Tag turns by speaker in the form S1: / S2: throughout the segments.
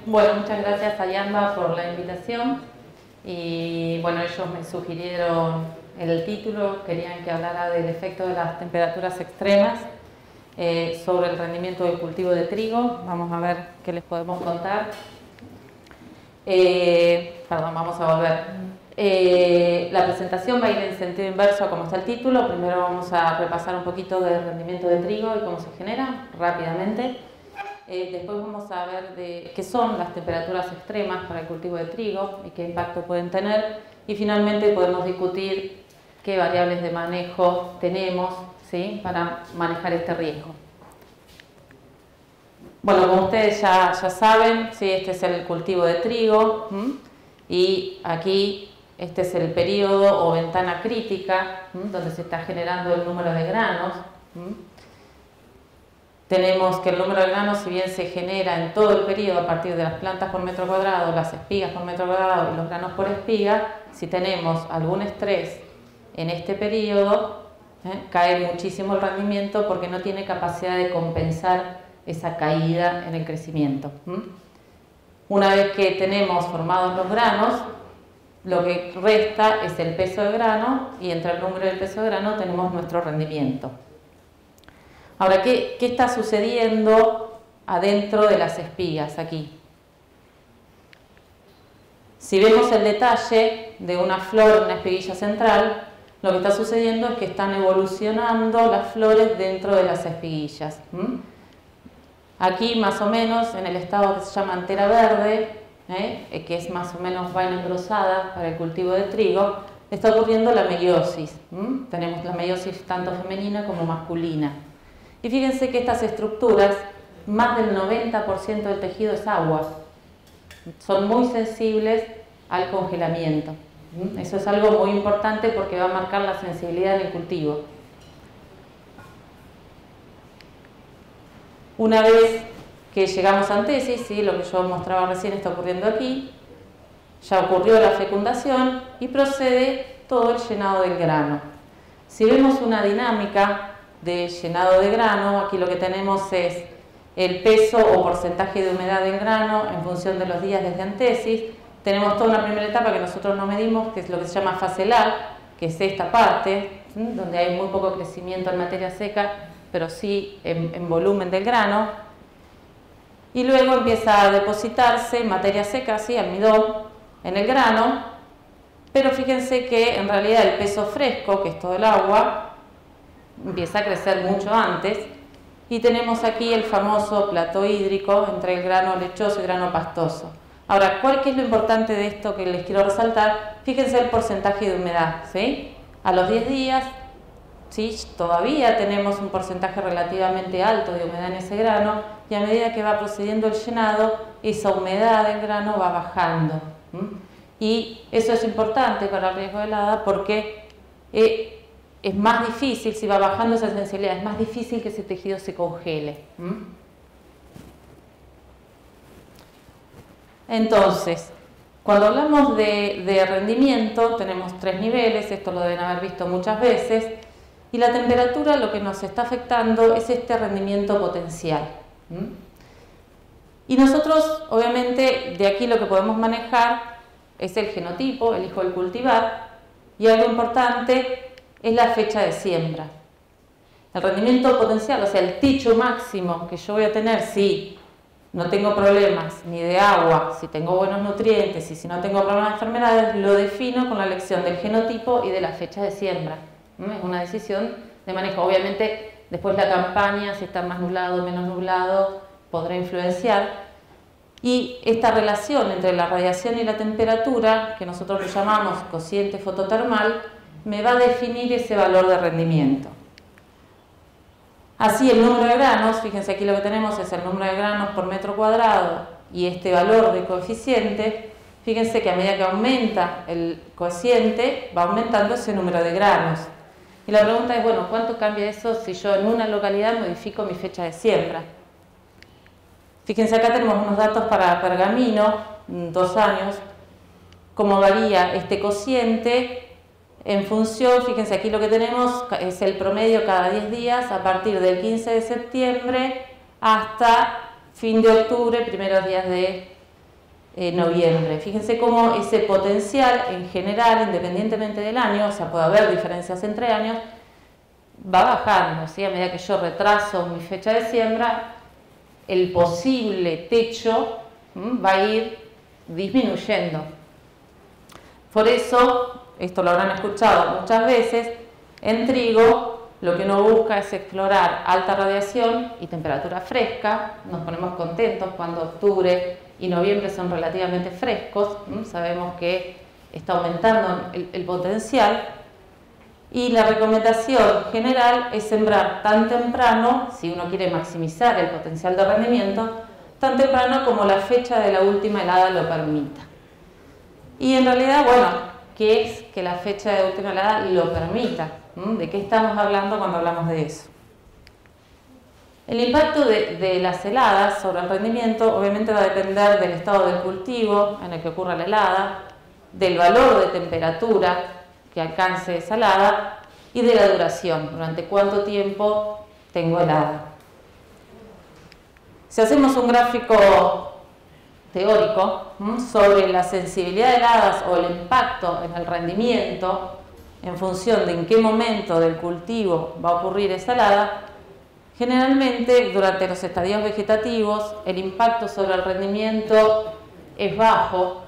S1: Bueno, muchas gracias a Yamba por la invitación y bueno, ellos me sugirieron el título, querían que hablara del efecto de las temperaturas extremas sobre el rendimiento del cultivo de trigo. Vamos a ver qué les podemos contar. Perdón, vamos a volver. La presentación va a ir en sentido inverso a como está el título. Primero vamos a repasar un poquito del rendimiento de trigo y cómo se genera rápidamente. Después vamos a ver qué son las temperaturas extremas para el cultivo de trigo y qué impacto pueden tener. Y finalmente podemos discutir qué variables de manejo tenemos, ¿sí?, para manejar este riesgo. Bueno, como ustedes ya saben, ¿sí?, este es el cultivo de trigo y aquí este es el periodo o ventana crítica donde se está generando el número de granos. Tenemos que el número de granos, si bien se genera en todo el periodo a partir de las plantas por metro cuadrado, las espigas por metro cuadrado y los granos por espiga, si tenemos algún estrés en este periodo, cae muchísimo el rendimiento porque no tiene capacidad de compensar esa caída en el crecimiento. Una vez que tenemos formados los granos, lo que resta es el peso de grano y entre el número y el peso de grano tenemos nuestro rendimiento. Ahora, ¿qué está sucediendo adentro de las espigas aquí? Si vemos el detalle de una flor, una espiguilla central, lo que está sucediendo es que están evolucionando las flores dentro de las espiguillas. Aquí más o menos en el estado que se llama antera verde, que es más o menos vaina engrosada para el cultivo de trigo, está ocurriendo la meiosis. Tenemos la meiosis tanto femenina como masculina. Y fíjense que estas estructuras, más del 90% del tejido es agua. Son muy sensibles al congelamiento. Eso es algo muy importante porque va a marcar la sensibilidad en el cultivo. Una vez que llegamos a antesis, ¿sí?, lo que yo mostraba recién está ocurriendo aquí, ya ocurrió la fecundación y procede todo el llenado del grano. Si vemos una dinámica de llenado de grano, aquí lo que tenemos es el peso o porcentaje de humedad del grano en función de los días desde antesis. Tenemos toda una primera etapa que nosotros no medimos, que es lo que se llama fase LAR, que es esta parte, donde hay muy poco crecimiento en materia seca, pero sí en volumen del grano. Y luego empieza a depositarse materia seca, ¿sí?, almidón, en el grano, pero fíjense que en realidad el peso fresco, que es todo el agua, empieza a crecer mucho antes y tenemos aquí el famoso plató hídrico entre el grano lechoso y el grano pastoso. Ahora, ¿qué es lo importante de esto que les quiero resaltar? Fíjense el porcentaje de humedad, ¿sí? A los 10 días, ¿sí?, todavía tenemos un porcentaje relativamente alto de humedad en ese grano y a medida que va procediendo el llenado, esa humedad del grano va bajando. Y eso es importante para el riesgo de helada porque es más difícil, si va bajando esa sensibilidad, es más difícil que ese tejido se congele. Entonces, cuando hablamos de rendimiento, tenemos 3 niveles, esto lo deben haber visto muchas veces, y la temperatura lo que nos está afectando es este rendimiento potencial. Y nosotros, obviamente, de aquí lo que podemos manejar es el genotipo, el hijo del cultivar, y algo importante es la fecha de siembra. El rendimiento potencial, o sea, el techo máximo que yo voy a tener si no tengo problemas ni de agua, si tengo buenos nutrientes y si no tengo problemas de enfermedades, lo defino con la elección del genotipo y de la fecha de siembra. Es una decisión de manejo. Obviamente, después la campaña, si está más nublado o menos nublado, podrá influenciar. Y esta relación entre la radiación y la temperatura, que nosotros lo llamamos cociente fototermal, me va a definir ese valor de rendimiento. Así el número de granos, fíjense aquí lo que tenemos es el número de granos por metro cuadrado y este valor de coeficiente. Fíjense que a medida que aumenta el cociente, va aumentando ese número de granos. Y la pregunta es, bueno, ¿cuánto cambia eso si yo en una localidad modifico mi fecha de siembra? Fíjense, acá tenemos unos datos para Pergamino, 2 años, cómo varía este cociente en función, fíjense aquí lo que tenemos es el promedio cada 10 días a partir del 15 de septiembre hasta fin de octubre, primeros días de noviembre. Fíjense cómo ese potencial en general, independientemente del año, o sea, puede haber diferencias entre años, va bajando, ¿sí? A medida que yo retraso mi fecha de siembra, el posible techo va a ir disminuyendo. Por eso, esto lo habrán escuchado muchas veces, en trigo lo que uno busca es explorar alta radiación y temperatura fresca. Nos ponemos contentos cuando octubre y noviembre son relativamente frescos, sabemos que está aumentando el potencial. Y la recomendación general es sembrar tan temprano, si uno quiere maximizar el potencial de rendimiento, tan temprano como la fecha de la última helada lo permita. Y en realidad, bueno, ¿qué es que la fecha de última helada lo permita? ¿De qué estamos hablando cuando hablamos de eso? El impacto de las heladas sobre el rendimiento obviamente va a depender del estado del cultivo en el que ocurra la helada, del valor de temperatura que alcance esa helada y de la duración, durante cuánto tiempo tengo helada. Si hacemos un gráfico teórico sobre la sensibilidad de heladas o el impacto en el rendimiento en función de en qué momento del cultivo va a ocurrir esa helada, generalmente durante los estadios vegetativos el impacto sobre el rendimiento es bajo.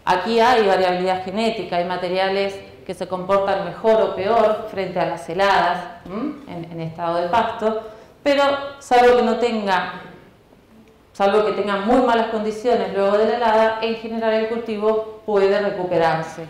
S1: Aquí hay variabilidad genética, hay materiales que se comportan mejor o peor frente a las heladas en estado de pasto, pero salvo que tenga muy malas condiciones luego de la helada, en general el cultivo puede recuperarse.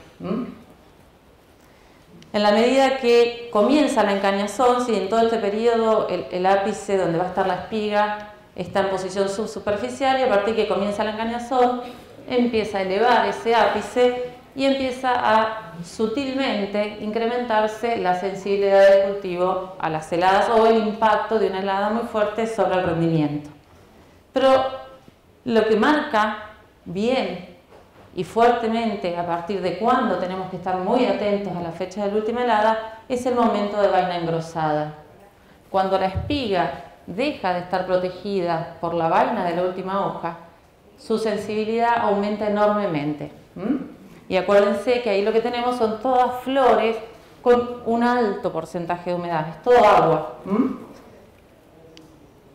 S1: En la medida que comienza la encañazón, si en todo este periodo el ápice donde va a estar la espiga está en posición subsuperficial, y a partir que comienza la encañazón empieza a elevar ese ápice y empieza a sutilmente incrementarse la sensibilidad del cultivo a las heladas o el impacto de una helada muy fuerte sobre el rendimiento. Pero lo que marca bien y fuertemente a partir de cuándo tenemos que estar muy atentos a la fecha de la última helada es el momento de vaina engrosada. Cuando la espiga deja de estar protegida por la vaina de la última hoja, su sensibilidad aumenta enormemente. Y acuérdense que ahí lo que tenemos son todas flores con un alto porcentaje de humedad, es todo agua.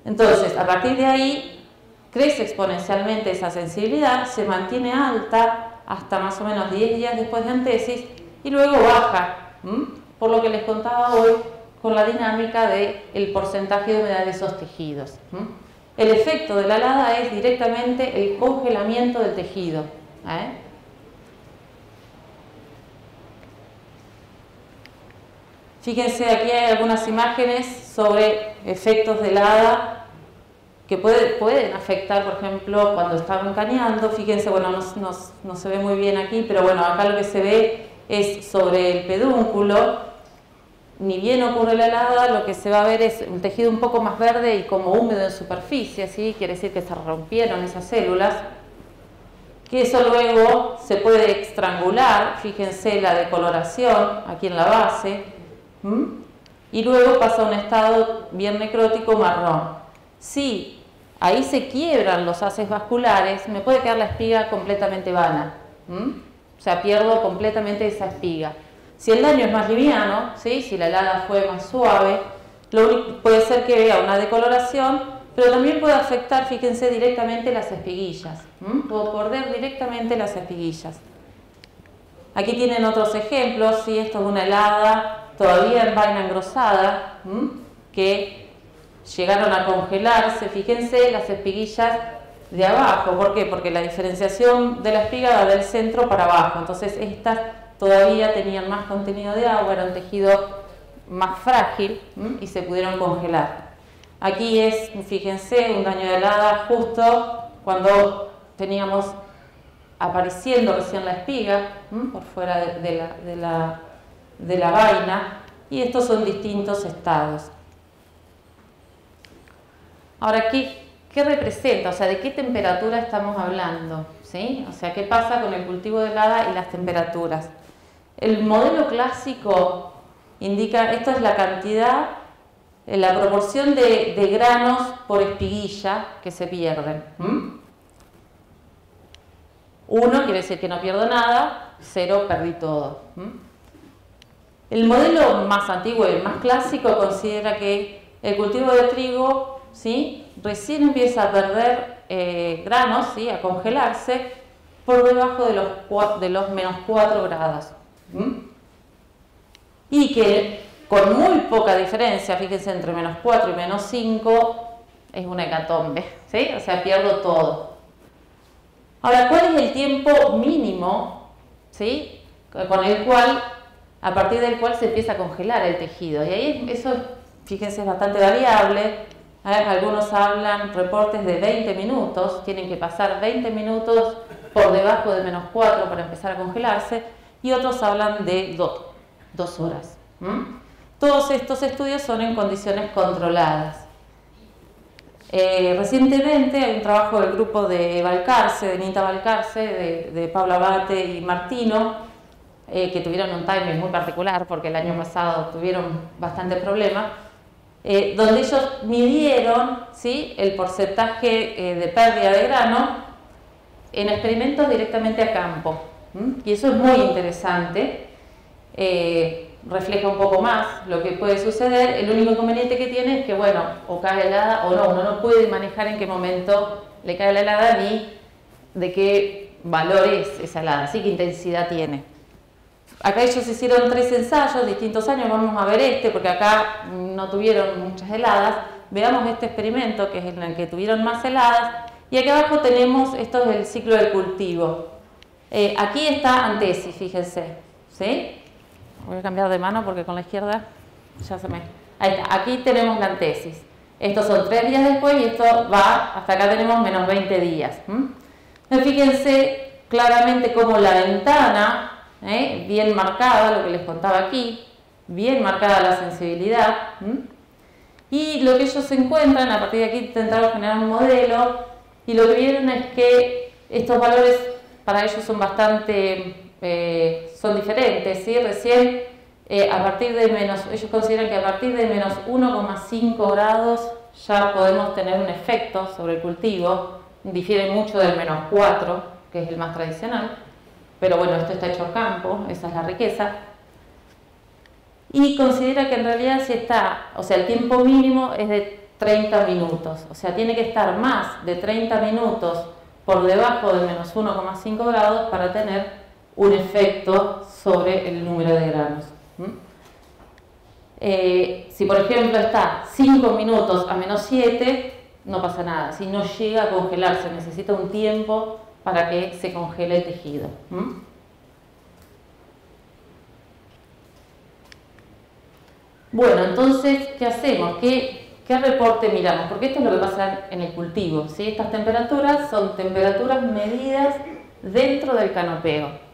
S1: Entonces, a partir de ahí crece exponencialmente esa sensibilidad, se mantiene alta hasta más o menos 10 días después de antesis y luego baja, por lo que les contaba hoy con la dinámica del porcentaje de humedad de esos tejidos. El efecto de la helada es directamente el congelamiento del tejido. Fíjense, aquí hay algunas imágenes sobre efectos de helada que pueden afectar, por ejemplo, cuando están encañando. Fíjense, bueno, no se ve muy bien aquí, pero bueno, acá lo que se ve es sobre el pedúnculo. Ni bien ocurre la helada, lo que se va a ver es un tejido un poco más verde y como húmedo en superficie, ¿sí? Quiere decir que se rompieron esas células, que eso luego se puede estrangular. Fíjense la decoloración aquí en la base, y luego pasa a un estado bien necrótico marrón. Si ahí se quiebran los haces vasculares, me puede quedar la espiga completamente vana, o sea, pierdo completamente esa espiga. Si el daño es más liviano, ¿sí? Si la helada fue más suave, puede ser que vea una decoloración, pero también puede afectar, fíjense, directamente las espiguillas. Puedo perder directamente las espiguillas. Aquí tienen otros ejemplos, ¿sí? Esto es una helada todavía en vaina engrosada, que llegaron a congelarse. Fíjense las espiguillas de abajo. ¿Por qué? Porque la diferenciación de la espiga va del centro para abajo. Entonces estas todavía tenían más contenido de agua, era un tejido más frágil y se pudieron congelar. Aquí es, fíjense, un daño de helada justo cuando teníamos apareciendo recién la espiga por fuera de la vaina, y estos son distintos estados. Ahora, ¿qué representa? O sea, ¿de qué temperatura estamos hablando? ¿Sí? O sea, ¿qué pasa con el cultivo de helada y las temperaturas? El modelo clásico indica, esto es la cantidad la proporción de granos por espiguilla que se pierden. 1 quiere decir que no pierdo nada, 0 perdí todo. El modelo más antiguo y más clásico considera que el cultivo de trigo, ¿sí?, recién empieza a perder granos, ¿sí?, a congelarse por debajo de los menos 4 grados. Y que con muy poca diferencia, fíjense, entre menos 4 y menos 5 es una hecatombe, ¿sí? O sea, pierdo todo. Ahora, ¿cuál es el tiempo mínimo, ¿sí?, con el cual, a partir del cual se empieza a congelar el tejido? Y ahí eso, fíjense, es bastante variable. Algunos hablan reportes de 20 minutos, tienen que pasar 20 minutos por debajo de menos 4 para empezar a congelarse, y otros hablan de 2 horas. Todos estos estudios son en condiciones controladas. Recientemente hay un trabajo del grupo de Valcarce, de Nita Valcarce, de Pablo Abate y Martino, que tuvieron un timing muy particular porque el año pasado tuvieron bastantes problemas, donde ellos midieron, ¿sí?, el porcentaje de pérdida de grano en experimentos directamente a campo. Y eso es muy interesante. Refleja un poco más lo que puede suceder. El único inconveniente que tiene es que, bueno, o cae helada o no. Uno no puede manejar en qué momento le cae la helada ni de qué valor es esa helada, así qué intensidad tiene. Acá ellos hicieron 3 ensayos, distintos años. Vamos a ver porque acá no tuvieron muchas heladas. Veamos este experimento, que es en el que tuvieron más heladas. Y aquí abajo tenemos, esto es el ciclo del cultivo. Aquí está antesis, fíjense, ¿sí? Voy a cambiar de mano porque con la izquierda ya se me... Ahí está, aquí tenemos la antesis. Estos son 3 días después y esto va, hasta acá tenemos menos 20 días. Fíjense claramente cómo la ventana, bien marcada, lo que les contaba aquí, bien marcada la sensibilidad. Y lo que ellos encuentran, a partir de aquí intentaron generar un modelo, y lo que vieron es que estos valores para ellos son bastante... son diferentes, ¿sí? Recién a partir de ellos consideran que a partir de menos 1,5 grados ya podemos tener un efecto sobre el cultivo. Difiere mucho del menos 4, que es el más tradicional, pero bueno, esto está hecho a campo, esa es la riqueza. Y considera que en realidad si está, o sea, el tiempo mínimo es de 30 minutos, o sea, tiene que estar más de 30 minutos por debajo de menos 1,5 grados para tener un efecto sobre el número de granos. Si por ejemplo está 5 minutos a menos 7, no pasa nada. Si no llega a congelarse, necesita un tiempo para que se congele el tejido. Bueno, entonces, ¿qué hacemos? ¿Qué reporte miramos? Porque esto es lo que pasa en el cultivo, ¿sí? Estas temperaturas son temperaturas medidas dentro del canopeo.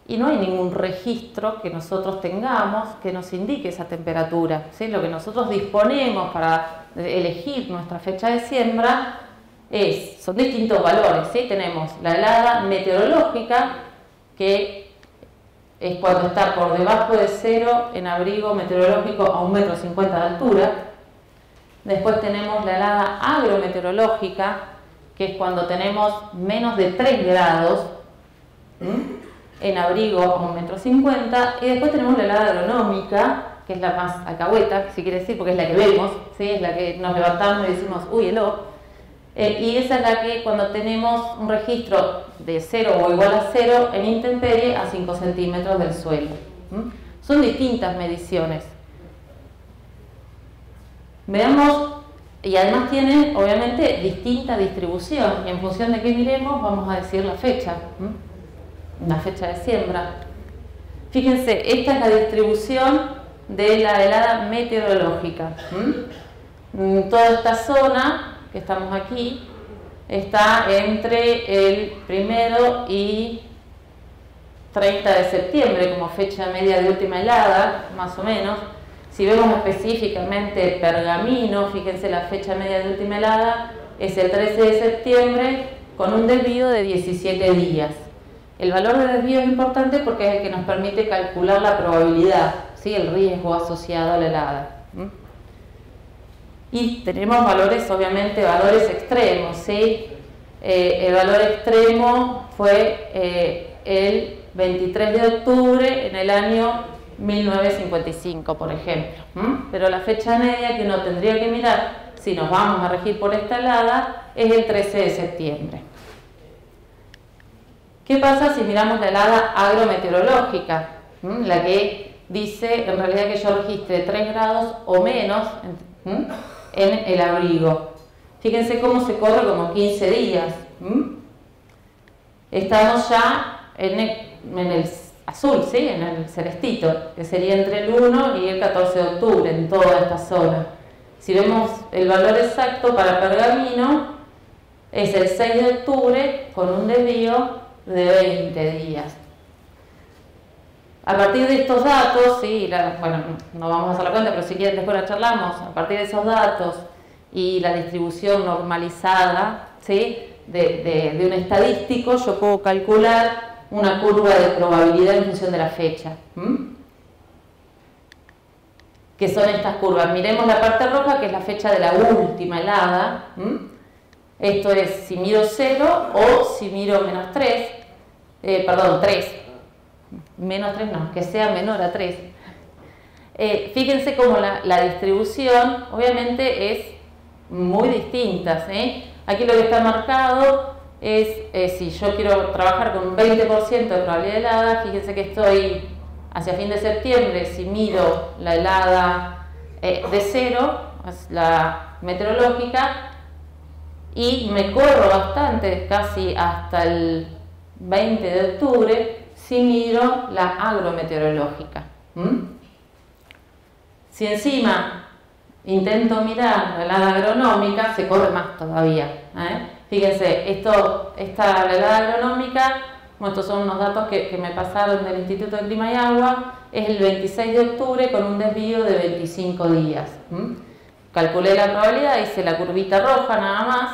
S1: Y no hay ningún registro que nosotros tengamos que nos indique esa temperatura, ¿sí? Lo que nosotros disponemos para elegir nuestra fecha de siembra son distintos valores, ¿sí? Tenemos la helada meteorológica, que es cuando está por debajo de 0 en abrigo meteorológico a 1,50 m de altura. Después tenemos la helada agrometeorológica, que es cuando tenemos menos de 3 grados en abrigo a 1,50 m. Y después tenemos la helada agronómica, que es la más alcahueta, si quiere decir, porque es la que vemos, ¿sí? Es la que nos levantamos y decimos, uy, heló. Y esa es la que cuando tenemos un registro de 0 o igual a 0 en intemperie a 5 centímetros del suelo. Son distintas mediciones. Veamos, y además tienen obviamente distinta distribución, y en función de qué miremos vamos a decir la fecha, la fecha de siembra. Fíjense, esta es la distribución de la helada meteorológica. Toda esta zona que estamos aquí está entre el 1 y 30 de septiembre como fecha media de última helada, más o menos. Si vemos específicamente Pergamino, fíjense, la fecha media de última helada es el 13 de septiembre con un desvío de 17 días. El valor de desvío es importante porque es el que nos permite calcular la probabilidad, ¿sí? El riesgo asociado a la helada. Y tenemos valores, obviamente, valores extremos, ¿sí? El valor extremo fue el 23 de octubre en el año 1955, por ejemplo. Pero la fecha media que uno tendría que mirar, si nos vamos a regir por esta helada, es el 13 de septiembre. ¿Qué pasa si miramos la helada agrometeorológica? La que dice, en realidad, que yo registre 3 grados o menos en el abrigo. Fíjense cómo se corre como 15 días. Estamos ya en el azul, ¿sí? En el celestito, que sería entre el 1 y el 14 de octubre en toda esta zona. Si vemos el valor exacto para Pergamino, es el 6 de octubre con un desvío de 20 días. A partir de estos datos, ¿sí? Bueno, no vamos a hacer la cuenta, pero si quieren después la charlamos. A partir de esos datos y la distribución normalizada, ¿sí? de un estadístico, yo puedo calcular una curva de probabilidad en función de la fecha. ¿Qué son estas curvas? Miremos la parte roja, que es la fecha de la última helada. Esto es si miro 0 o si miro menos 3. 3. Menos 3 no, que sea menor a 3. Fíjense cómo la distribución obviamente es muy distinta, ¿sí? Aquí lo que está marcado es si yo quiero trabajar con un 20% de probabilidad de helada. Fíjense que estoy hacia fin de septiembre, si miro la helada de 0, la meteorológica, y me corro bastante, casi hasta el 20 de octubre, si miro la agrometeorológica. Si encima intento mirar la helada agronómica, se corre más todavía. Fíjense, la helada agronómica, bueno, estos son unos datos que me pasaron del Instituto de Clima y Agua, es el 26 de octubre con un desvío de 25 días. Calculé la probabilidad, hice la curvita roja nada más,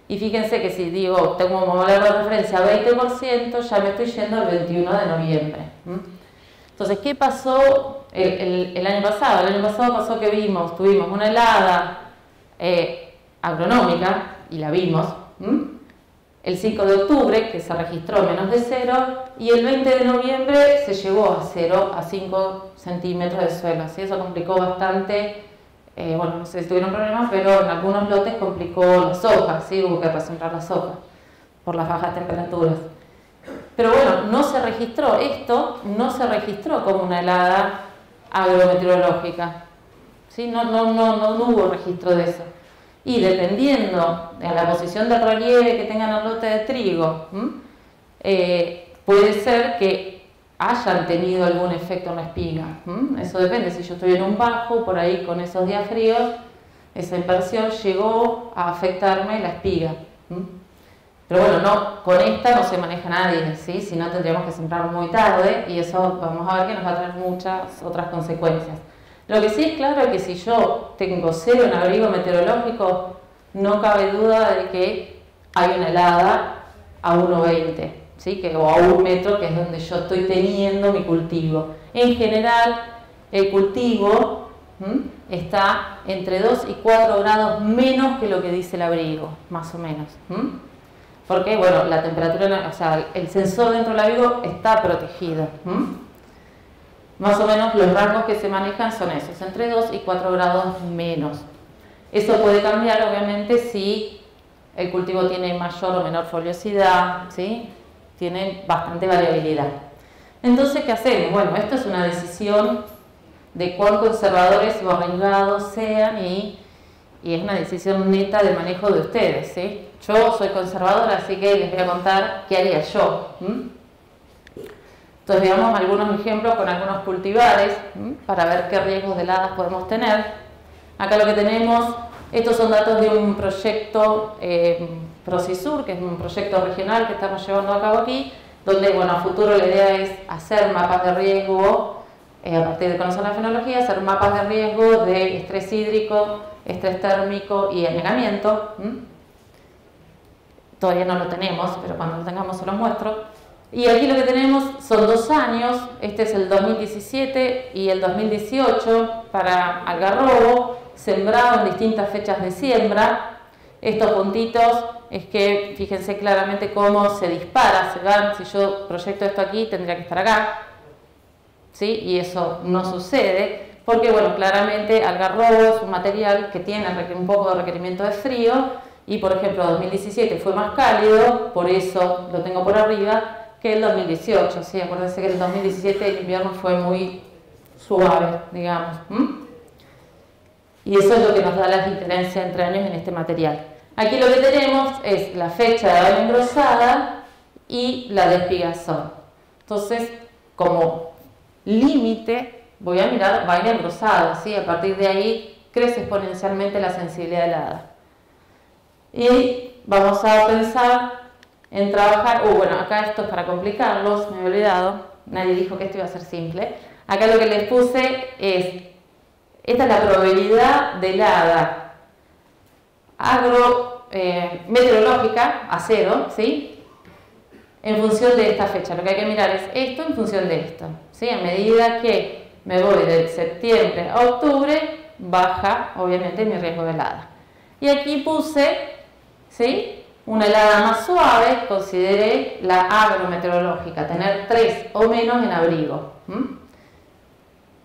S1: y fíjense que si digo, tengo como valor de referencia 20%, ya me estoy yendo al 21 de noviembre. Entonces, ¿qué pasó el año pasado? El año pasado pasó que tuvimos una helada agronómica, y la vimos, el 5 de octubre, que se registró menos de 0, y el 20 de noviembre se llegó a 0, a 5 centímetros de suelo. ¿Sí? Eso complicó bastante. Bueno, no sé si tuvieron problemas, pero en algunos lotes complicó las hojas, ¿sí? Hubo que resembrar las hojas por las bajas temperaturas. Pero bueno, no se registró como una helada agrometeorológica, ¿sí? No hubo registro de eso. Y dependiendo de la posición del relieve que tengan el lote de trigo, puede ser que hayan tenido algún efecto en la espiga. Eso depende. Si yo estoy en un bajo, por ahí con esos días fríos, esa inversión llegó a afectarme la espiga. Pero bueno, con esta no se maneja nadie, ¿sí? Si no, tendríamos que sembrar muy tarde, y eso vamos a ver que nos va a traer muchas otras consecuencias. Lo que sí es claro es que si yo tengo 0 en abrigo meteorológico, no cabe duda de que hay una helada a 1,20, ¿sí? O a 1 metro, que es donde yo estoy teniendo mi cultivo. En general, el cultivo está entre 2 y 4 grados menos que lo que dice el abrigo, más o menos. Porque, bueno, la temperatura, o sea, el sensor dentro del abrigo está protegido. Más o menos los rangos que se manejan son esos, entre 2 y 4 grados menos. Eso puede cambiar, obviamente, si el cultivo tiene mayor o menor foliosidad, ¿sí? Tiene bastante variabilidad. Entonces, ¿qué hacemos? Bueno, esto es una decisión de cuán conservadores o arriesgados sean, y es una decisión neta de manejo de ustedes, ¿sí? Yo soy conservadora, así que les voy a contar qué haría yo. Entonces veamos algunos ejemplos con algunos cultivares para ver qué riesgos de heladas podemos tener. Acá lo que tenemos, estos son datos de un proyecto Procisur, que es un proyecto regional que estamos llevando a cabo aquí, donde, bueno, a futuro la idea es hacer mapas de riesgo, a partir de conocer la fenología, hacer mapas de riesgo de estrés hídrico, estrés térmico y anegamiento. Todavía no lo tenemos, pero cuando lo tengamos se lo muestro. Y aquí lo que tenemos son 2 años, este es el 2017 y el 2018 para algarrobo, sembrado en distintas fechas de siembra. Estos puntitos es que fíjense claramente cómo se dispara, se van. Si yo proyecto esto aquí, tendría que estar acá, ¿sí? Y eso no sucede, porque bueno, claramente algarrobo es un material que tiene un poco de requerimiento de frío, y por ejemplo 2017 fue más cálido, por eso lo tengo por arriba, que el 2018, ¿sí? Acuérdense que el 2017 el invierno fue muy suave, digamos. Y eso es lo que nos da la diferencia entre años en este material. Aquí lo que tenemos es la fecha de vaina engrosada y la de espigazón. Entonces, como límite, voy a mirar vaina engrosada, ¿sí? A partir de ahí crece exponencialmente la sensibilidad helada. Y vamos a pensar en trabajar, bueno, acá esto es para complicarlos, me he olvidado, nadie dijo que esto iba a ser simple. Acá lo que les puse es, esta es la probabilidad de helada meteorológica a 0, ¿sí? En función de esta fecha. Lo que hay que mirar es esto en función de esto, ¿sí? A medida que me voy de septiembre a octubre, baja obviamente mi riesgo de helada. Y aquí puse, ¿sí?, una helada más suave, consideré la agrometeorológica, tener 3 o menos en abrigo.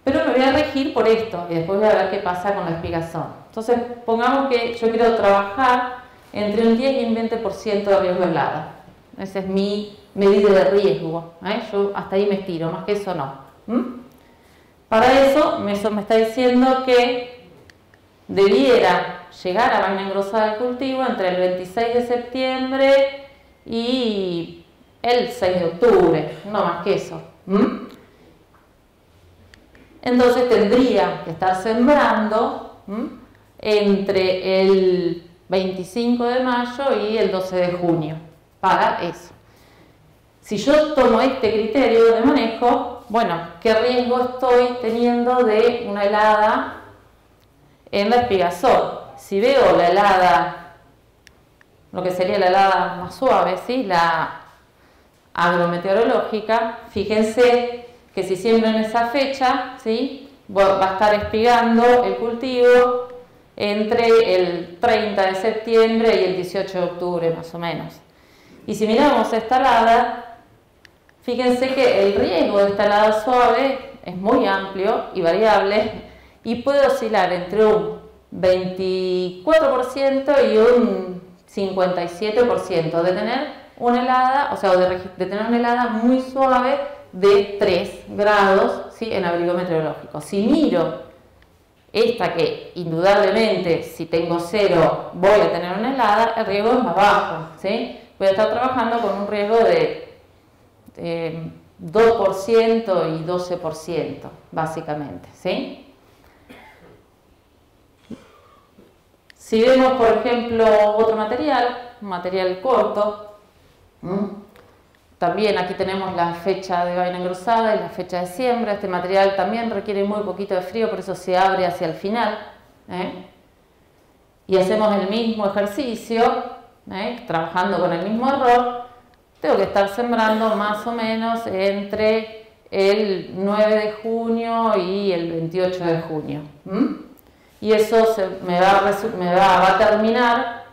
S1: Pero me voy a regir por esto y después voy a ver qué pasa con la espigazón. Entonces, pongamos que yo quiero trabajar entre un 10 y un 20% de riesgo de helada. Esa es mi medida de riesgo. Yo hasta ahí me estiro, más que eso no. Para eso me está diciendo que debiera llegar a vaina engrosada del cultivo entre el 26 de septiembre y el 6 de octubre, no más que eso. Entonces tendría que estar sembrando entre el 25 de mayo y el 12 de junio para eso. Si yo tomo este criterio de manejo, bueno, ¿qué riesgo estoy teniendo de una helada en la espigazón? Si veo la helada, lo que sería la helada más suave, ¿sí?, la agrometeorológica, fíjense que si siembro en esa fecha, ¿sí?, va a estar espigando el cultivo entre el 30 de septiembre y el 18 de octubre más o menos. Y si miramos esta helada, fíjense que el riesgo de esta helada suave es muy amplio y variable y puede oscilar entre un 24% y un 57% de tener una helada, o sea, de tener una helada muy suave de 3 grados, ¿sí?, en abrigo meteorológico. Si miro esta, que indudablemente si tengo 0 voy a tener una helada, el riesgo es más bajo, ¿sí? Voy a estar trabajando con un riesgo de 2% y 12%, básicamente, ¿sí? Si vemos, por ejemplo, otro material, un material corto, también aquí tenemos la fecha de vaina engrosada y la fecha de siembra. Este material también requiere muy poquito de frío, por eso se abre hacia el final. Y hacemos el mismo ejercicio, trabajando con el mismo error. Tengo que estar sembrando más o menos entre el 9 de junio y el 28 de junio. Y eso me va a terminar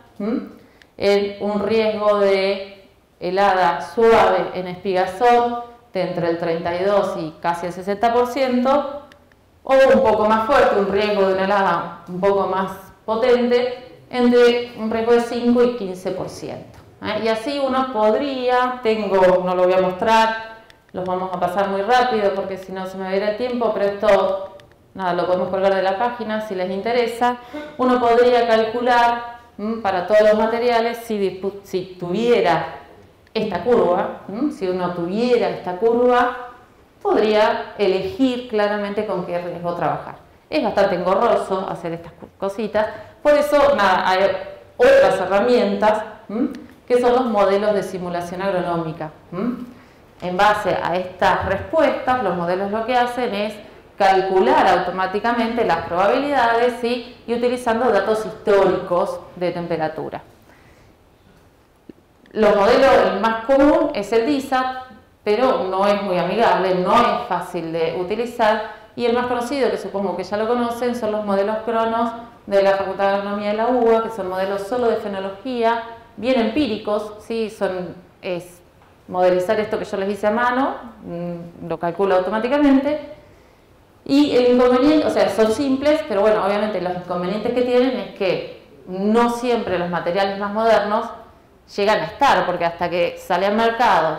S1: en un riesgo de helada suave en espigazón de entre el 32 y casi el 60%, o un poco más fuerte, un riesgo de una helada un poco más potente, entre un riesgo de 5 y 15%. Y así uno podría, no lo voy a mostrar, los vamos a pasar muy rápido porque si no se me va a ir el tiempo, pero esto, nada, lo podemos colgar de la página si les interesa. Uno podría calcular para todos los materiales si tuviera esta curva, si uno tuviera esta curva, podría elegir claramente con qué riesgo trabajar. Es bastante engorroso hacer estas cositas, por eso, nada, hay otras herramientas que son los modelos de simulación agronómica. En base a estas respuestas, los modelos lo que hacen es calcular automáticamente las probabilidades, ¿sí?, y utilizando datos históricos de temperatura. Los modelos, el más común es el DISAT, pero no es muy amigable, no es fácil de utilizar Y el más conocido, que supongo que ya lo conocen, son los modelos Cronos de la Facultad de Agronomía de la UBA, que son modelos solo de fenología, bien empíricos, ¿sí? Es modelizar esto que yo les hice a mano, lo calculo automáticamente. Y el inconveniente, o sea, son simples, pero bueno, obviamente los inconvenientes que tienen es que no siempre los materiales más modernos llegan a estar, porque hasta que sale al mercado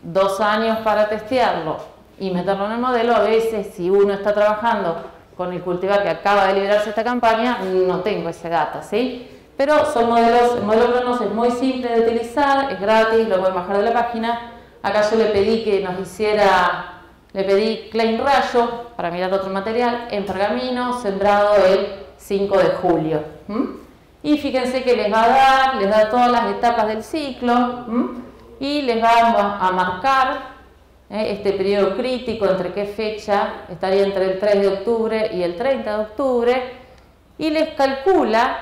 S1: 2 años para testearlo y meterlo en el modelo, a veces si uno está trabajando con el cultivar que acaba de liberarse esta campaña, no tengo ese dato, ¿sí? Pero son modelos, el modelo Cronos es muy simple de utilizar, es gratis, lo pueden bajar de la página. Acá yo le pedí que nos hiciera, le pedí Klein Rayo para mirar otro material en pergamino, sembrado el 5 de julio. Y fíjense que les da todas las etapas del ciclo y les va a marcar este periodo crítico, entre qué fecha, estaría entre el 3 de octubre y el 30 de octubre, y les calcula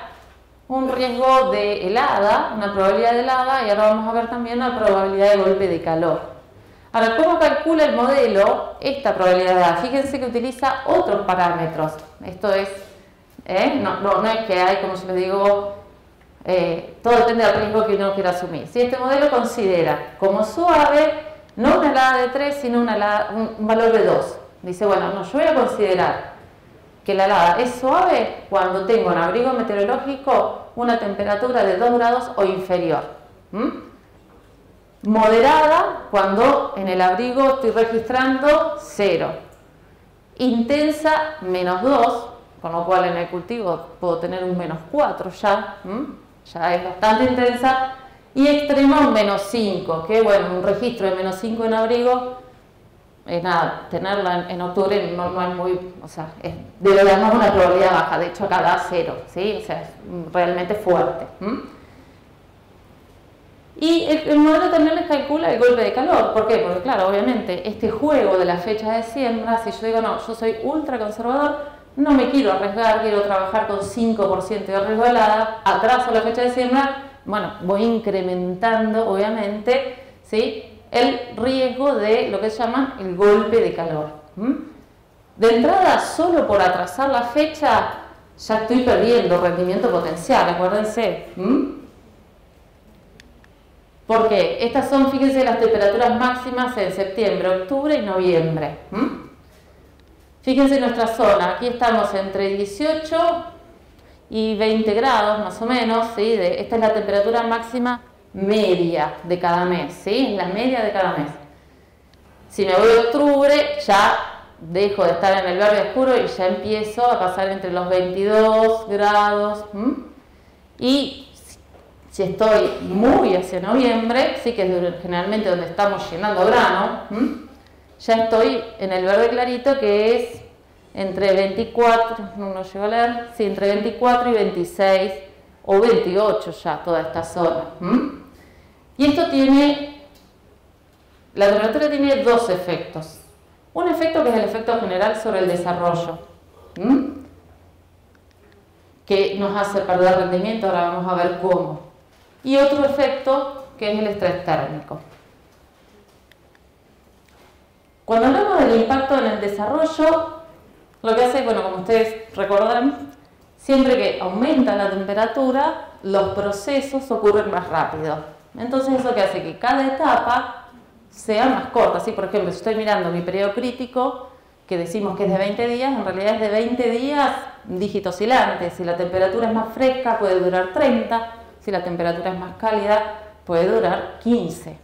S1: un riesgo de helada, una probabilidad de helada, y ahora vamos a ver también la probabilidad de golpe de calor. Ahora, ¿cómo calcula el modelo esta probabilidad de helada? Fíjense que utiliza otros parámetros. Esto es, no es que hay, como yo les digo, todo depende del riesgo que uno quiera asumir. Si este modelo considera como suave, no una helada de 3, sino un valor de 2. Dice, bueno, no, yo voy a considerar que la helada es suave cuando tengo en abrigo meteorológico una temperatura de 2 grados o inferior. Moderada cuando en el abrigo estoy registrando 0. Intensa, -2, con lo cual en el cultivo puedo tener un -4 ya. Ya es bastante intensa. Y extrema, un -5, que bueno, un registro de -5 en abrigo, es nada, tenerla en octubre no es muy, o sea, debe darnos una probabilidad baja, de hecho acá da 0, ¿sí? O sea, es realmente fuerte. Y el modelo también les calcula el golpe de calor. ¿Por qué? Porque claro, obviamente, este juego de la fecha de siembra, si yo digo, no, yo soy ultra conservador, no me quiero arriesgar, quiero trabajar con 5% de riesgo de helada, atraso la fecha de siembra, bueno, voy incrementando, obviamente, ¿sí?, el riesgo de lo que se llama el golpe de calor. De entrada, solo por atrasar la fecha, ya estoy perdiendo rendimiento potencial, acuérdense. Porque estas son, fíjense, las temperaturas máximas en septiembre, octubre y noviembre. Fíjense nuestra zona, aquí estamos entre 18 y 20 grados más o menos, ¿sí? Esta es la temperatura máxima media de cada mes, ¿sí? Es la media de cada mes. Si me voy a octubre, ya dejo de estar en el verde oscuro y ya empiezo a pasar entre los 22 grados. Y si estoy muy hacia noviembre, sí, que es generalmente donde estamos llenando grano, ya estoy en el verde clarito, que es entre 24, no lo llego a leer, sí, entre 24 y 26 o 28 ya toda esta zona. Y esto tiene, la temperatura tiene 2 efectos. Un efecto que es el efecto general sobre el desarrollo, que nos hace perder rendimiento, ahora vamos a ver cómo. Y otro efecto que es el estrés térmico. Cuando hablamos del impacto en el desarrollo, lo que hace, bueno, como ustedes recordarán, siempre que aumenta la temperatura, los procesos ocurren más rápido. Entonces eso que hace que cada etapa sea más corta. ¿Sí? Por ejemplo, si estoy mirando mi periodo crítico, que decimos que es de 20 días, en realidad es de 20 días dígito oscilante. Si la temperatura es más fresca, puede durar 30. Si la temperatura es más cálida, puede durar 15.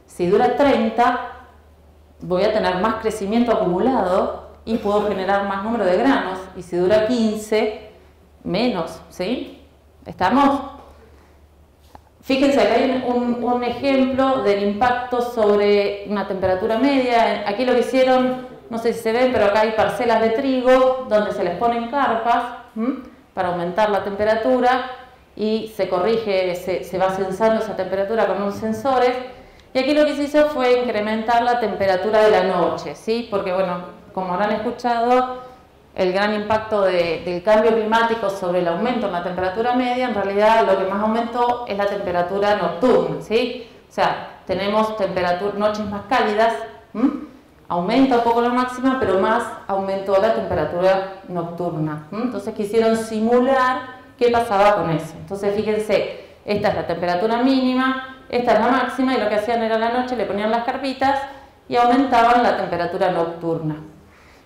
S1: Si dura 30, voy a tener más crecimiento acumulado y puedo generar más número de granos. Y si dura 15, menos, ¿sí? ¿Estamos? Fíjense, acá hay un ejemplo del impacto sobre una temperatura media. Aquí lo que hicieron, no sé si se ven, pero acá hay parcelas de trigo donde se les ponen carpas para aumentar la temperatura y se corrige, se va censando esa temperatura con unos sensores. Y aquí lo que se hizo fue incrementar la temperatura de la noche, ¿sí? Porque, bueno, como habrán escuchado, el gran impacto del cambio climático sobre el aumento en la temperatura media, en realidad lo que más aumentó es la temperatura nocturna, ¿sí? O sea, tenemos noches más cálidas aumenta un poco la máxima, pero más aumentó la temperatura nocturna. Entonces quisieron simular qué pasaba con eso. Entonces fíjense, esta es la temperatura mínima, esta es la máxima, y lo que hacían era a la noche le ponían las carpitas y aumentaban la temperatura nocturna.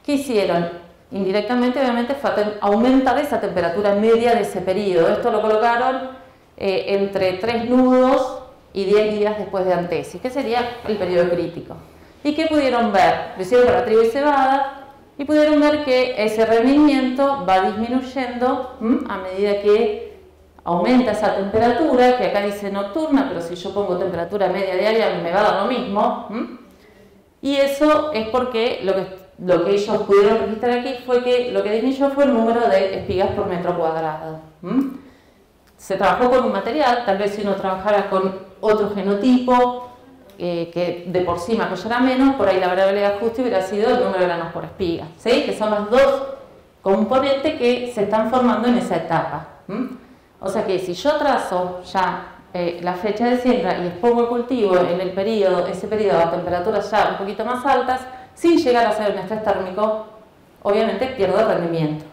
S1: ¿Qué hicieron? Indirectamente, obviamente, fue aumentar esa temperatura media de ese periodo. Esto lo colocaron entre 3 nudos y 10 días después de antesis, que sería el periodo crítico. ¿Y qué pudieron ver? Lo hicieron para trigo y cebada y pudieron ver que ese rendimiento va disminuyendo a medida que aumenta esa temperatura, que acá dice nocturna, pero si yo pongo temperatura media diaria me va a dar lo mismo. Y eso es porque lo que ellos pudieron registrar aquí fue que lo que disminuyó fue el número de espigas por metro cuadrado. Se trabajó con un material, tal vez si uno trabajara con otro genotipo, que de por sí macollara menos, por ahí la variable de ajuste hubiera sido el número de granos por espiga, ¿sí? Que son las dos componentes que se están formando en esa etapa. O sea que si yo trazo ya la fecha de siembra y expongo el cultivo en ese periodo a temperaturas ya un poquito más altas, sin llegar a ser un estrés térmico, obviamente pierdo el rendimiento.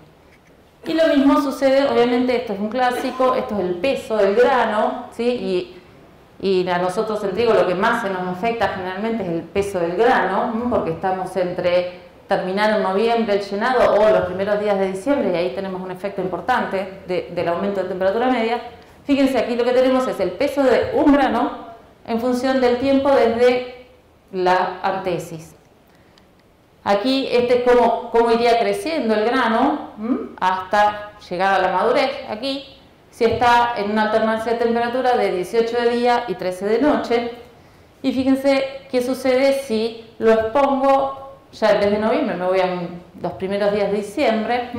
S1: Y lo mismo sucede, obviamente esto es un clásico, esto es el peso del grano, ¿sí? Y a nosotros en trigo lo que más se nos afecta generalmente es el peso del grano, porque estamos entre terminar en noviembre el llenado o los primeros días de diciembre, y ahí tenemos un efecto importante del aumento de temperatura media. Fíjense, aquí lo que tenemos es el peso de un grano en función del tiempo desde la antesis. Aquí este es cómo iría creciendo el grano hasta llegar a la madurez. Aquí, si está en una alternancia de temperatura de 18 de día y 13 de noche. Y fíjense qué sucede si lo expongo ya en vez de noviembre, me voy a los primeros días de diciembre,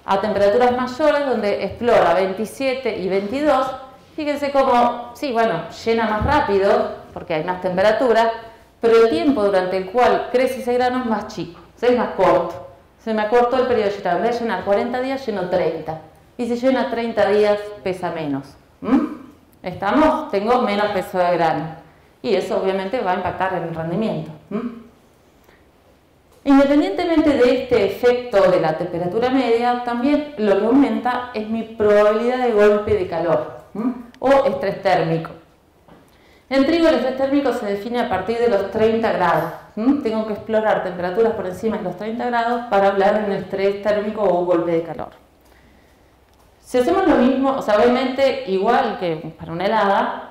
S1: a temperaturas mayores donde explora 27 y 22. Fíjense cómo, sí, bueno, llena más rápido porque hay más temperatura, pero el tiempo durante el cual crece ese grano es más chico, es más corto. Se me acortó el periodo de llenado. En vez de llenar 40 días, lleno 30. Y si llena 30 días, pesa menos. ¿Estamos? Tengo menos peso de grano. Y eso obviamente va a impactar en el rendimiento. Independientemente de este efecto de la temperatura media, también lo que aumenta es mi probabilidad de golpe de calor o estrés térmico. En trigo el estrés térmico se define a partir de los 30 grados. Tengo que explorar temperaturas por encima de los 30 grados para hablar de un estrés térmico o golpe de calor. Si hacemos lo mismo, o sea, obviamente igual que para una helada,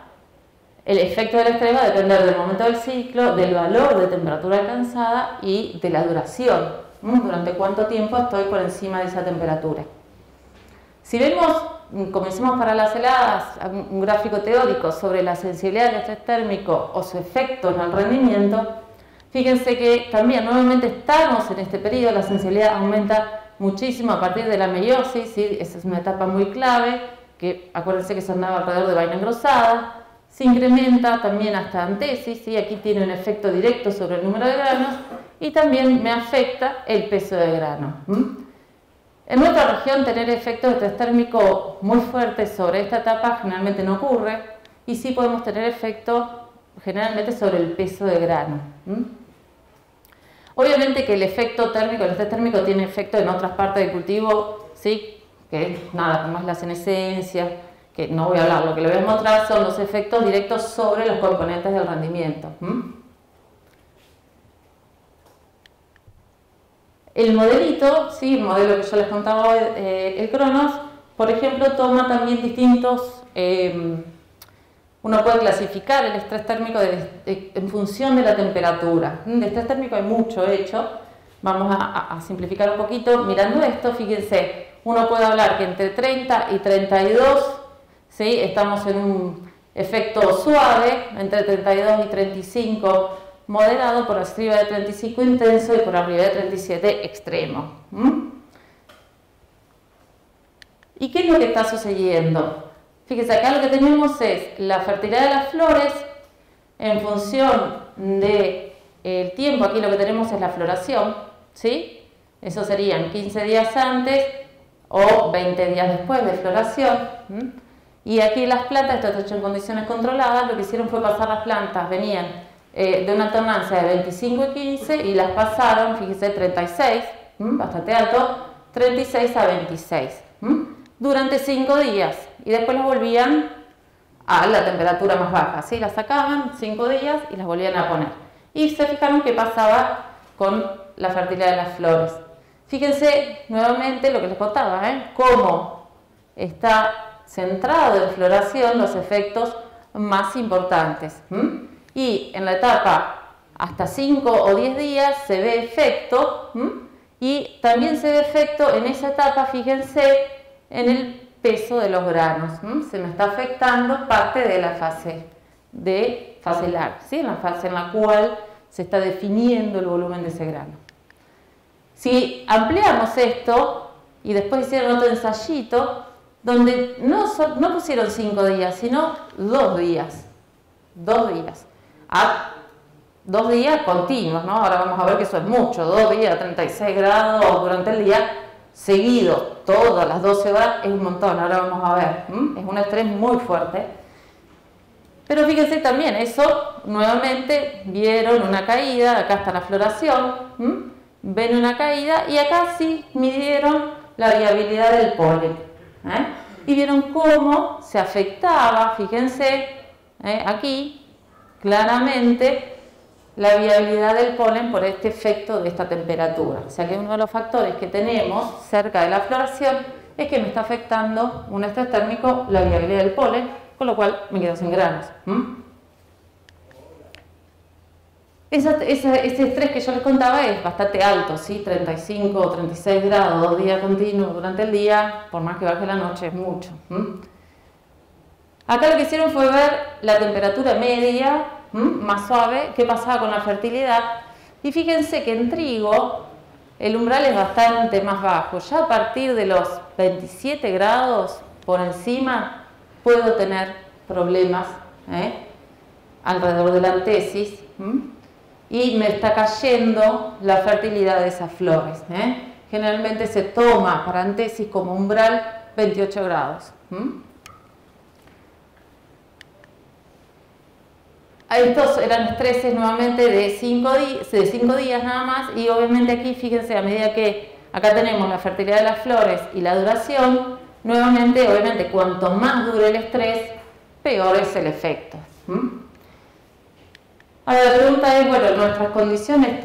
S1: el efecto del estrés va a depender del momento del ciclo, del valor de temperatura alcanzada y de la duración. Durante cuánto tiempo estoy por encima de esa temperatura. Si vemos, comencemos para las heladas, un gráfico teórico sobre la sensibilidad del estrés térmico o su efecto en el rendimiento, fíjense que también nuevamente estamos en este periodo, la sensibilidad aumenta muchísimo a partir de la meiosis, ¿sí? Esa es una etapa muy clave, que acuérdense que se andaba alrededor de vaina engrosada, se incrementa también hasta antesis, ¿sí? Aquí tiene un efecto directo sobre el número de granos y también me afecta el peso de grano. En nuestra región tener efectos de estrés térmico muy fuertes sobre esta etapa generalmente no ocurre y sí podemos tener efectos generalmente sobre el peso de grano. Obviamente que el efecto térmico, el estrés térmico tiene efecto en otras partes del cultivo, ¿sí? Que nada, como es la senescencia, que no voy a hablar, lo que le voy a mostrar son los efectos directos sobre los componentes del rendimiento. El modelito, ¿sí? El modelo que yo les contaba hoy, el Cronos, por ejemplo, toma también distintos... uno puede clasificar el estrés térmico en función de la temperatura. De estrés térmico hay mucho hecho. Vamos a simplificar un poquito. Mirando esto, fíjense, uno puede hablar que entre 30 y 32, ¿sí? Estamos en un efecto suave, entre 32 y 35 moderado, por arriba de 35 intenso y por arriba de 37 extremo. ¿Y qué es lo que está sucediendo? Fíjense, acá lo que tenemos es la fertilidad de las flores en función del tiempo. Aquí lo que tenemos es la floración, ¿sí? Eso serían 15 días antes o 20 días después de floración. Y aquí las plantas, esto está hecho en condiciones controladas, lo que hicieron fue pasar las plantas, venían de una alternancia de 25 y 15 y las pasaron, fíjense, 36, bastante alto, 36 a 26, durante 5 días y después las volvían a la temperatura más baja, ¿sí? Las sacaban 5 días y las volvían a poner. Y se fijaron qué pasaba con la fertilidad de las flores. Fíjense nuevamente lo que les contaba, cómo está centrado en floración los efectos más importantes. Y en la etapa hasta 5 o 10 días se ve efecto, y también se ve efecto en esa etapa, fíjense, en el peso de los granos. Se me está afectando parte de la fase larga, ¿sí? En la fase en la cual se está definiendo el volumen de ese grano. Si ampliamos esto y después hicieron otro ensayito donde no pusieron 5 días, sino 2 días. 2 días. 2 días continuos, ¿no? Ahora vamos a ver que eso es mucho. 2 días, 36 grados durante el día, seguido, todas las 12 horas, es un montón. Ahora vamos a ver. Es un estrés muy fuerte. Pero fíjense también, eso nuevamente vieron una caída, acá está la floración, ven una caída y acá sí midieron la viabilidad del polen. Y vieron cómo se afectaba, fíjense, aquí claramente la viabilidad del polen por este efecto de esta temperatura. O sea que uno de los factores que tenemos cerca de la floración es que me está afectando un estrés térmico la viabilidad del polen, con lo cual me quedo sin granos. Ese estrés que yo les contaba es bastante alto, ¿sí? 35 o 36 grados, 2 días continuos durante el día, por más que baje la noche, es mucho. Acá lo que hicieron fue ver la temperatura media, más suave, qué pasaba con la fertilidad. Y fíjense que en trigo el umbral es bastante más bajo. Ya a partir de los 27 grados por encima puedo tener problemas alrededor de la antesis. Y me está cayendo la fertilidad de esas flores. Generalmente se toma para antesis como umbral 28 grados. Estos eran estreses nuevamente de 5 días nada más, y obviamente aquí fíjense, a medida que acá tenemos la fertilidad de las flores y la duración, nuevamente, obviamente, cuanto más dure el estrés, peor es el efecto. Ahora la pregunta es, bueno, ¿nuestras condiciones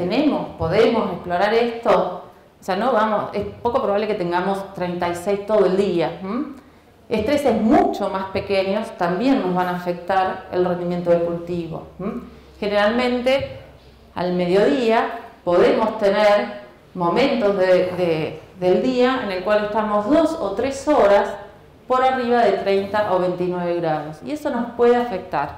S1: podemos explorar esto? O sea, no vamos, es poco probable que tengamos 36 todo el día. Estreses mucho más pequeños también nos van a afectar el rendimiento del cultivo. Generalmente, al mediodía podemos tener momentos del día en el cual estamos 2 o 3 horas por arriba de 30 o 29 grados. Y eso nos puede afectar.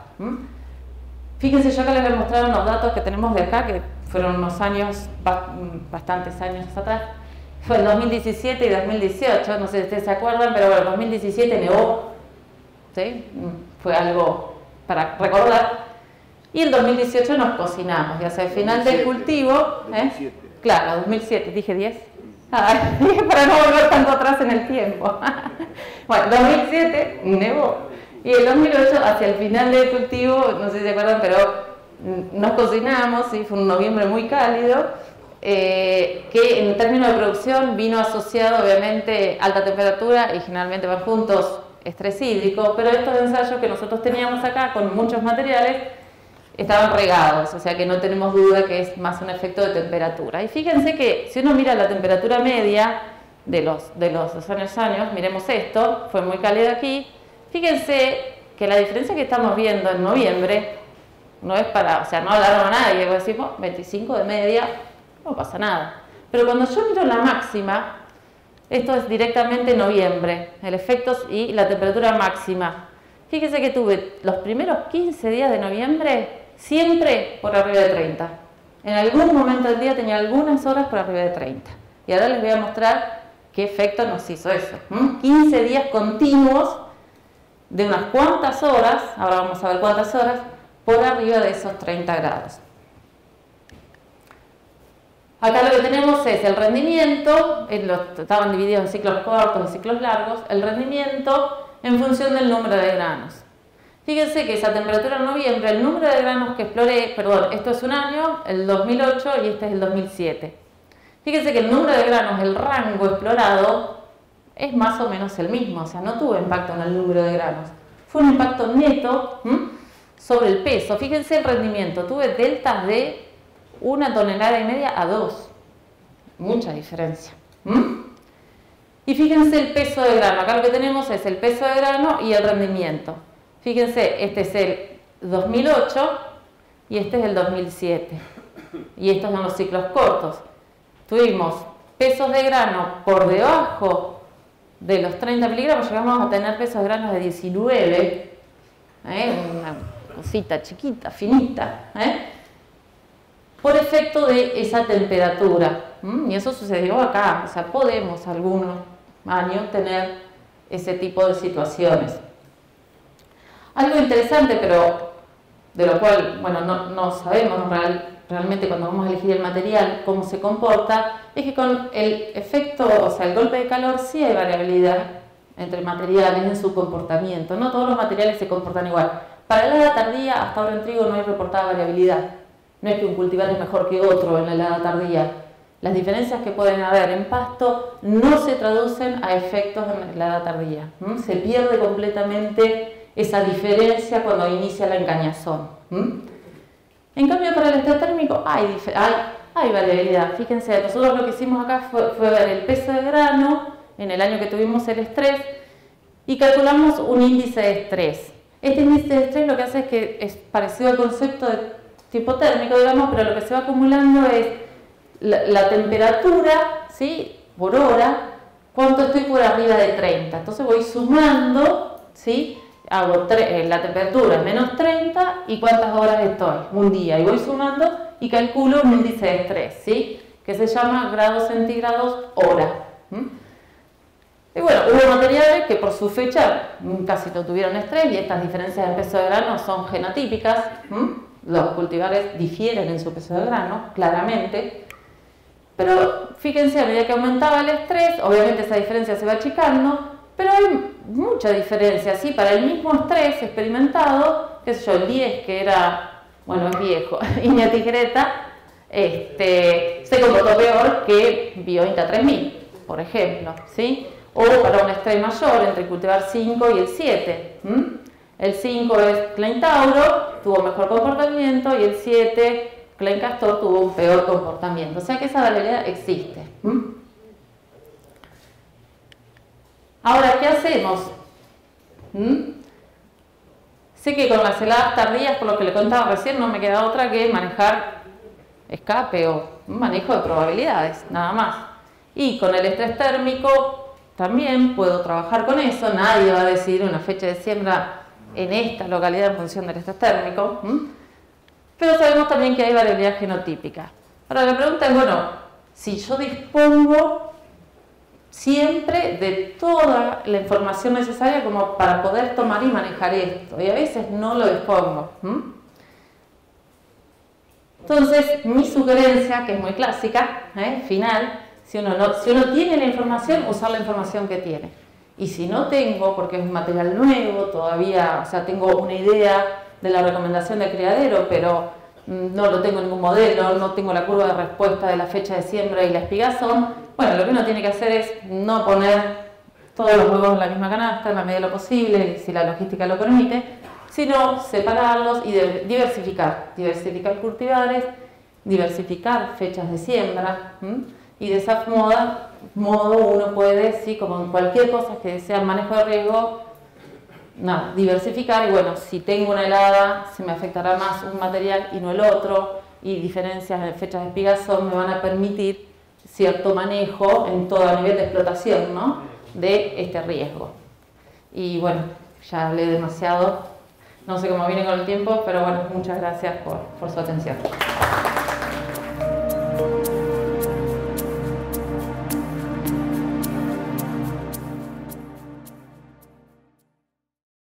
S1: Fíjense, yo acá les voy a mostrar unos datos que tenemos de acá, que fueron unos años, bastantes años atrás. Fue el 2017 y 2018, no sé si ustedes se acuerdan, pero bueno, el 2017 nevó, ¿sí? Fue algo para recordar. Y el 2018 nos cocinamos, ya sea el final del cultivo.
S2: 2007.
S1: Claro, 2007, dije 10. Para no volver tanto atrás en el tiempo. Bueno, 2007 nevó. Y el 2008, hacia el final del cultivo, no sé si se acuerdan, pero nos cocinamos, ¿sí? Fue un noviembre muy cálido. Que en términos de producción vino asociado obviamente alta temperatura y generalmente van juntos estrés hídrico, pero estos ensayos que nosotros teníamos acá con muchos materiales estaban regados, o sea que no tenemos duda que es más un efecto de temperatura. Y fíjense que si uno mira la temperatura media de los años, miremos esto, fue muy cálido aquí, fíjense que la diferencia que estamos viendo en noviembre no es para, o sea, no alarma a nadie, decimos 25 de media, no pasa nada. Pero cuando yo miro la máxima, esto es directamente noviembre, el efecto y la temperatura máxima. Fíjense que tuve los primeros 15 días de noviembre siempre por arriba de 30. En algún momento del día tenía algunas horas por arriba de 30. Y ahora les voy a mostrar qué efecto nos hizo eso. 15 días continuos de unas cuantas horas, ahora vamos a ver cuántas horas, por arriba de esos 30 grados. Acá lo que tenemos es el rendimiento, estaban divididos en ciclos cortos y ciclos largos, el rendimiento en función del número de granos. Fíjense que esa temperatura en noviembre, el número de granos que exploré, perdón, esto es un año, el 2008 y este es el 2007. Fíjense que el número de granos, el rango explorado, es más o menos el mismo, o sea, no tuvo impacto en el número de granos. Fue un impacto neto sobre el peso. Fíjense el rendimiento, tuve deltas de 1,5 toneladas a 2. Mucha diferencia. Y fíjense el peso de grano. Acá lo que tenemos es el peso de grano y el rendimiento. Fíjense, este es el 2008 y este es el 2007. Y estos son los ciclos cortos. Tuvimos pesos de grano por debajo de los 30 miligramos, llegamos a tener pesos de grano de 19, una cosita chiquita, finita, por efecto de esa temperatura. Y eso sucedió acá, o sea, podemos algunos años tener ese tipo de situaciones. Algo interesante, pero de lo cual, bueno, no sabemos realmente cuando vamos a elegir el material cómo se comporta, es que con el efecto, o sea, el golpe de calor, sí hay variabilidad entre materiales en su comportamiento. No todos los materiales se comportan igual. Para la helada tardía, hasta ahora en trigo no hay reportada variabilidad. No es que un cultivar es mejor que otro en la helada tardía. Las diferencias que pueden haber en pasto no se traducen a efectos en la helada tardía. Se pierde completamente esa diferencia cuando inicia la encañazón. En cambio, para el estrés térmico hay variabilidad. Fíjense, nosotros lo que hicimos acá fue ver el peso de grano en el año que tuvimos el estrés y calculamos un índice de estrés. Este índice de estrés lo que hace es que es parecido al concepto de tipo térmico, digamos, pero lo que se va acumulando es la temperatura, ¿sí?, por hora, cuánto estoy por arriba de 30. Entonces voy sumando, ¿sí?, hago la temperatura menos 30 y cuántas horas estoy, un día, y voy sumando y calculo un índice de estrés, ¿sí?, que se llama grados centígrados hora. Y bueno, hubo materiales que por su fecha casi no tuvieron estrés y estas diferencias en peso de grano son genotípicas. Los cultivares difieren en su peso de grano, claramente. Pero fíjense, a medida que aumentaba el estrés, obviamente esa diferencia se va achicando, pero hay mucha diferencia, ¿sí? Para el mismo estrés experimentado, qué sé yo, el 10, que era, bueno, es viejo, Iña Tijereta, se comportó peor que Biointa 3000, por ejemplo, ¿sí? O para un estrés mayor, entre el cultivar 5 y el 7. El 5 es Klein Tauro, tuvo mejor comportamiento, y el 7, Klein Castor, tuvo un peor comportamiento. O sea que esa variabilidad existe. Ahora, ¿qué hacemos? Sé que con las heladas tardías, por lo que le contaba recién, no me queda otra que manejar escape o un manejo de probabilidades, nada más. Y con el estrés térmico también puedo trabajar con eso. Nadie va a decidir una fecha de siembra en esta localidad en función del estrés térmico. Pero sabemos también que hay variabilidad genotípica. Ahora la pregunta es, bueno, si yo dispongo siempre de toda la información necesaria como para poder tomar y manejar esto, y a veces no lo dispongo. Entonces, mi sugerencia, que es muy clásica, final, si uno tiene la información, usar la información que tiene. Y si no tengo, porque es un material nuevo, todavía, o sea, tengo una idea de la recomendación de criadero, pero no lo tengo en ningún modelo, no tengo la curva de respuesta de la fecha de siembra y la espigazón, bueno, lo que uno tiene que hacer es no poner todos los huevos en la misma canasta, en la medida de lo posible, si la logística lo permite, sino separarlos y diversificar cultivares, diversificar fechas de siembra, y de esa modo uno puede, sí, como en cualquier cosa que sea manejo de riesgo, diversificar. Y bueno, si tengo una helada, se me afectará más un material y no el otro, y diferencias en fechas de espigazón me van a permitir cierto manejo en todo a nivel de explotación, ¿no?, de este riesgo. Y bueno, ya hablé demasiado, no sé cómo viene con el tiempo, pero bueno, muchas gracias por su atención.